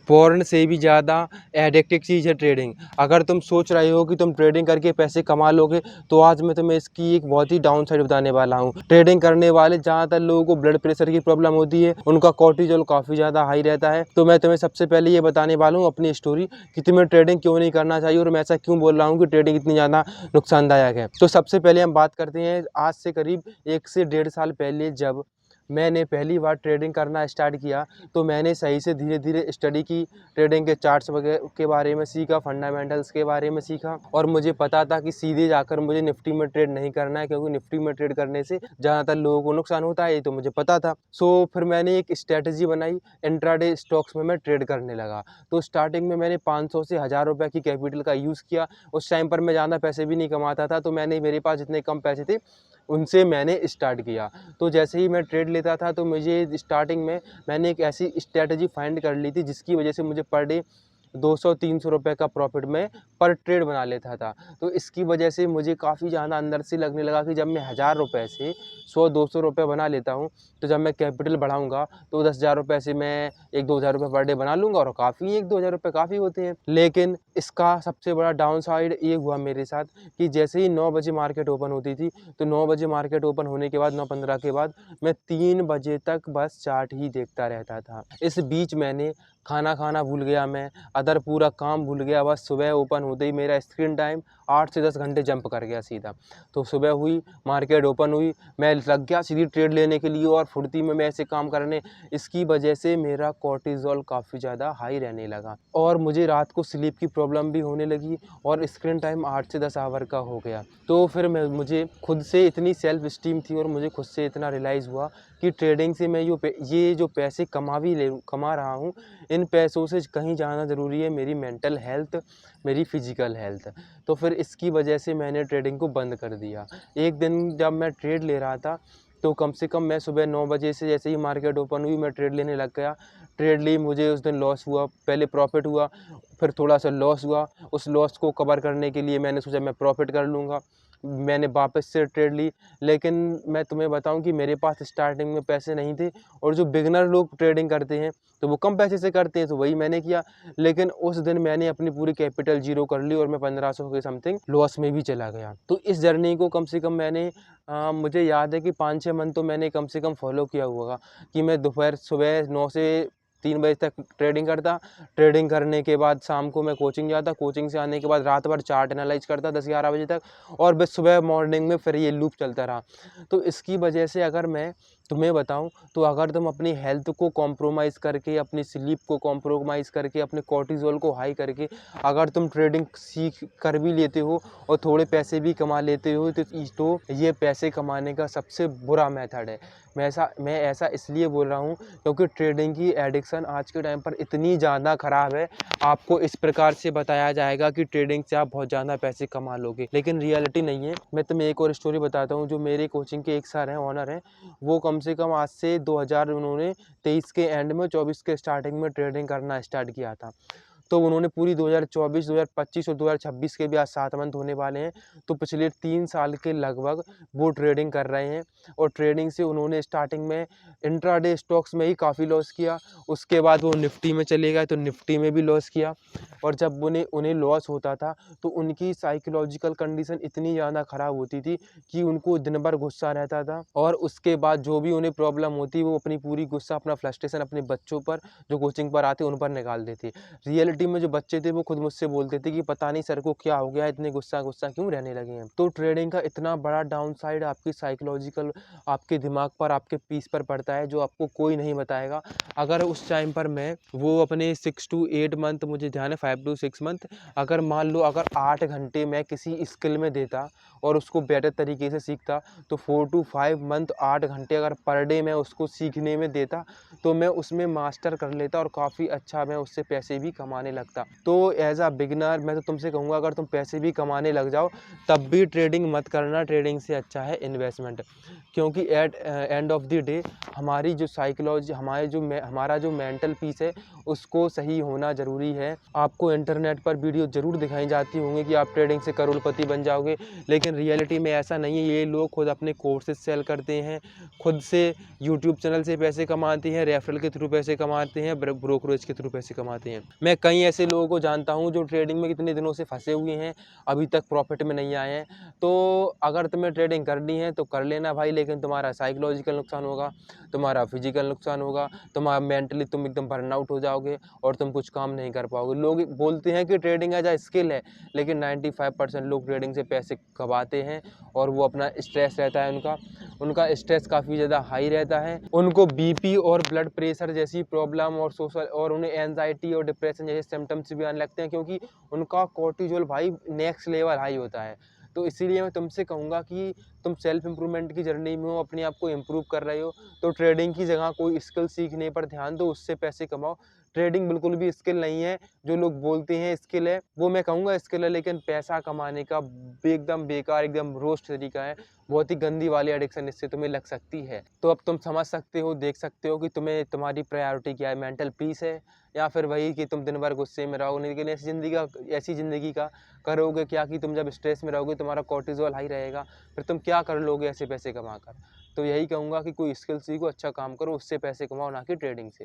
Porn से भी ज़्यादा एडिक्टिव चीज़ है ट्रेडिंग। अगर तुम सोच रहे हो कि तुम ट्रेडिंग करके पैसे कमा लोगे, तो आज मैं तुम्हें इसकी एक बहुत ही डाउन साइड बताने वाला हूँ। ट्रेडिंग करने वाले ज़्यादातर लोगों को ब्लड प्रेशर की प्रॉब्लम होती है, उनका कॉर्टिसोल काफ़ी ज़्यादा हाई रहता है। तो मैं तुम्हें सबसे पहले ये बताने वाला हूँ अपनी स्टोरी कि तुम्हें ट्रेडिंग क्यों नहीं करना चाहिए और मैं ऐसा क्यों बोल रहा हूँ कि ट्रेडिंग इतनी ज़्यादा नुकसानदायक है। तो सबसे पहले हम बात करते हैं आज से करीब 1 से 1.5 साल पहले जब मैंने पहली बार ट्रेडिंग करना स्टार्ट किया, तो मैंने सही से धीरे-धीरे स्टडी की, ट्रेडिंग के चार्ट्स वगैरह के बारे में सीखा, फंडामेंटल्स के बारे में सीखा और मुझे पता था कि सीधे जाकर मुझे निफ्टी में ट्रेड नहीं करना है, क्योंकि निफ्टी में ट्रेड करने से ज़्यादातर लोगों को नुकसान होता है, ये तो मुझे पता था। फिर मैंने एक स्ट्रैटेजी बनाई, इंट्राडे स्टॉक्स में मैं ट्रेड करने लगा। तो स्टार्टिंग में मैंने 500 से ₹1000 की कैपिटल का यूज़ किया। उस टाइम पर मैं ज़्यादा पैसे भी नहीं कमाता था, तो मेरे पास जितने कम पैसे थे, उनसे मैंने स्टार्ट किया। तो जैसे ही मैं ट्रेड लेता था, तो मुझे स्टार्टिंग में मैंने एक ऐसी स्ट्रैटेजी फाइंड कर ली थी जिसकी वजह से मुझे पर डे 200-300 रुपए का प्रॉफिट मैं पर ट्रेड बना लेता था। तो इसकी वजह से मुझे काफ़ी ज़्यादा अंदर से लगने लगा कि जब मैं ₹1000 से 100-200 रुपए बना लेता हूँ, तो जब मैं कैपिटल बढ़ाऊँगा तो 10,000 रुपए से मैं 1-2 हज़ार रुपए पर डे बना लूँगा और काफ़ी 1-2 हज़ार रुपए काफ़ी होते हैं। लेकिन इसका सबसे बड़ा डाउन साइड ये हुआ मेरे साथ कि जैसे ही 9 बजे मार्केट ओपन होती थी, तो 9 बजे मार्केट ओपन होने के बाद 9:15 के बाद मैं 3 बजे तक बस चार्ट ही देखता रहता था। इस बीच मैंने खाना खाना भूल गया, मैं अदर पूरा काम भूल गया। बस सुबह ओपन होते ही मेरा स्क्रीन टाइम 8 से 10 घंटे जंप कर गया सीधा। तो सुबह हुई, मार्केट ओपन हुई, मैं लग गया सीधी ट्रेड लेने के लिए और फुर्ती में मैं ऐसे काम करने। इसकी वजह से मेरा कॉर्टिसोल काफ़ी ज़्यादा हाई रहने लगा और मुझे रात को स्लीप की प्रॉब्लम भी होने लगी और स्क्रीन टाइम 8 से 10 आवर का हो गया। तो फिर मुझे खुद से इतनी सेल्फ एस्टीम थी और मुझे खुद से इतना रियलाइज़ हुआ कि ट्रेडिंग से मैं ये जो पैसे कमा रहा हूँ, इन पैसों से कहीं ज़्यादा ज़रूरी है मेरी मेंटल हेल्थ, मेरी फ़िज़िकल हेल्थ। तो फिर इसकी वजह से मैंने ट्रेडिंग को बंद कर दिया। एक दिन जब मैं ट्रेड ले रहा था, तो कम से कम मैं सुबह 9 बजे से जैसे ही मार्केट ओपन हुई, मैं ट्रेड लेने लग गया। ट्रेड ली, मुझे उस दिन लॉस हुआ, पहले प्रॉफ़िट हुआ, फिर थोड़ा-सा लॉस हुआ। उस लॉस को कवर करने के लिए मैंने सोचा मैं प्रॉफ़िट कर लूँगा। मैंने वापस से ट्रेड ली, लेकिन मैं तुम्हें बताऊँ कि मेरे पास स्टार्टिंग में पैसे नहीं थे और जो बिगिनर लोग ट्रेडिंग करते हैं, तो वो कम पैसे से करते हैं, तो वही मैंने किया। लेकिन उस दिन मैंने अपनी पूरी कैपिटल ज़ीरो कर ली और मैं 1500 के समथिंग लॉस में भी चला गया। तो इस जर्नी को कम से कम मैंने मुझे याद है कि 5-6 मंथ तो मैंने कम से कम फ़ॉलो किया होगा कि मैं दोपहर सुबह 9 से 3 बजे तक ट्रेडिंग करता। ट्रेडिंग करने के बाद शाम को मैं कोचिंग जाता, कोचिंग से आने के बाद रात भर चार्ट एनालाइज़ करता 10-11 बजे तक और बस सुबह मॉर्निंग में फिर ये लूप चलता रहा। तो इसकी वजह से अगर मैं तुम्हें बताऊँ, तो अगर तुम अपनी हेल्थ को कॉम्प्रोमाइज़ करके, अपनी स्लीप को कॉम्प्रोमाइज़ करके, अपने कॉर्टिसोल को हाई करके अगर तुम ट्रेडिंग सीख कर भी लेते हो और थोड़े पैसे भी कमा लेते हो, तो ये पैसे कमाने का सबसे बुरा मेथड है। मैं ऐसा इसलिए बोल रहा हूँ क्योंकि ट्रेडिंग की एडिक्शन आज के टाइम पर इतनी ज़्यादा ख़राब है। आपको इस प्रकार से बताया जाएगा कि ट्रेडिंग से आप बहुत ज़्यादा पैसे कमा लोगे, लेकिन रियलिटी नहीं है। मैं तुम्हें एक और स्टोरी बताता हूँ। जो मेरे कोचिंग के एक सर हैं, ओनर हैं, वो कम से कम आज से 2000 उन्होंने 23 के एंड में 24 के स्टार्टिंग में ट्रेडिंग करना स्टार्ट किया था। तो उन्होंने पूरी 2024, 2025 और 2026 के भी आज 7 मंथ होने वाले हैं। तो पिछले 3 साल के लगभग वो ट्रेडिंग कर रहे हैं और ट्रेडिंग से उन्होंने स्टार्टिंग में इंट्राडे स्टॉक्स में ही काफ़ी लॉस किया। उसके बाद वो निफ्टी में चले गए, तो निफ्टी में भी लॉस किया और जब उन्हें उन्हें लॉस होता था, तो उनकी साइकोलॉजिकल कंडीशन इतनी ज़्यादा ख़राब होती थी कि उनको दिन भर गुस्सा रहता था और उसके बाद जो भी उन्हें प्रॉब्लम होती, वो अपनी पूरी गुस्सा, अपना फ्रस्ट्रेशन अपने बच्चों पर, जो कोचिंग पर आते, उन पर निकाल देते। रियलिटी में जो बच्चे थे वो खुद मुझसे बोलते थे कि पता नहीं सर को क्या हो गया, इतने गुस्सा क्यों रहने लगे हैं। तो ट्रेडिंग का इतना बड़ा डाउन साइड आपकी साइकोलॉजिकल, आपके दिमाग पर, आपके पीस पर पड़ता है, जो आपको कोई नहीं बताएगा। अगर उस टाइम पर मैं वो अपने 6 टू 8 मंथ, मुझे ध्यान है 5 टू 6 मंथ, अगर मान लो अगर 8 घंटे मैं किसी स्किल में देता और उसको बेटर तरीके से सीखता, तो 4 टू 5 मंथ 8 घंटे अगर पर डे मैं उसको सीखने में देता, तो मैं उसमें मास्टर कर लेता और काफ़ी अच्छा मैं उससे पैसे भी कमाने कमाने लगता। तो एज़ अ बिगिनर मैं तो तुमसे कहूँगा, अगर तुम पैसे भी कमाने लग जाओ तब भी ट्रेडिंग मत करना, ट्रेडिंग से अच्छा है इन्वेस्टमेंट। क्योंकि at end of the day हमारी जो साइकोलॉजी, हमारा जो मेंटल पीस है उसको सही होना ज़रूरी है। आपको इंटरनेट पर वीडियो ज़रूर दिखाई जाती होंगी कि आप ट्रेडिंग से करोड़पति बन जाओगे, लेकिन रियलिटी में ऐसा नहीं है। ये लोग खुद अपने कोर्सेज सेल करते हैं, खुद से यूट्यूब चैनल से पैसे कमाते हैं, रेफरल के थ्रू पैसे कमाते हैं, ब्रोकरेज के थ्रू पैसे कमाते हैं। मैं कई ऐसे लोगों को जानता हूँ जो ट्रेडिंग में कितने दिनों से फंसे हुए हैं, अभी तक प्रॉफिट में नहीं आए हैं। तो अगर तुम्हें ट्रेडिंग करनी है तो कर लेना भाई, लेकिन तुम्हारा साइकोलॉजिकल नुकसान होगा, तुम्हारा फिजिकल नुकसान होगा, तुम्हारा मेंटली तुम एकदम बर्नआउट हो जाओगे और तुम कुछ काम नहीं कर पाओगे। लोग बोलते हैं कि ट्रेडिंग एज अ स्किल है, लेकिन 95% लोग ट्रेडिंग से पैसे कमाते हैं और वो अपना स्ट्रेस रहता है उनका स्ट्रेस काफ़ी ज़्यादा हाई रहता है। उनको बीपी और ब्लड प्रेशर जैसी प्रॉब्लम और उन्हें एंजाइटी और डिप्रेशन जैसे सिम्टम्स भी आने लगते हैं, क्योंकि उनका कोर्टिजोल भाई नेक्स्ट लेवल हाई होता है। तो इसीलिए मैं तुमसे कहूँगा कि तुम सेल्फ इम्प्रूवमेंट की जर्नी में हो, अपने आप को इम्प्रूव कर रहे हो, तो ट्रेडिंग की जगह कोई स्किल सीखने पर ध्यान दो, उससे पैसे कमाओ। ट्रेडिंग बिल्कुल भी स्किल नहीं है। जो लोग बोलते हैं स्किल है, वो मैं कहूँगा स्किल है, लेकिन पैसा कमाने का एकदम बेकार, एकदम रोस्ट तरीका है। बहुत ही गंदी वाली एडिक्शन इससे तुम्हें लग सकती है। तो अब तुम समझ सकते हो, देख सकते हो कि तुम्हारी प्रायोरिटी क्या है, मेंटल पीस है या फिर वही कि तुम दिन भर गुस्से में रहोगे। लेकिन ऐसी ज़िंदगी का करोगे क्या कि तुम जब स्ट्रेस में रहोगे, तुम्हारा कोर्टिज़ोल हाई रहेगा, फिर तुम क्या कर लोगे ऐसे पैसे कमाकर। तो यही कहूँगा कि कोई स्किल सीखो, अच्छा काम करो, उससे पैसे कमाओ, ना कि ट्रेडिंग से।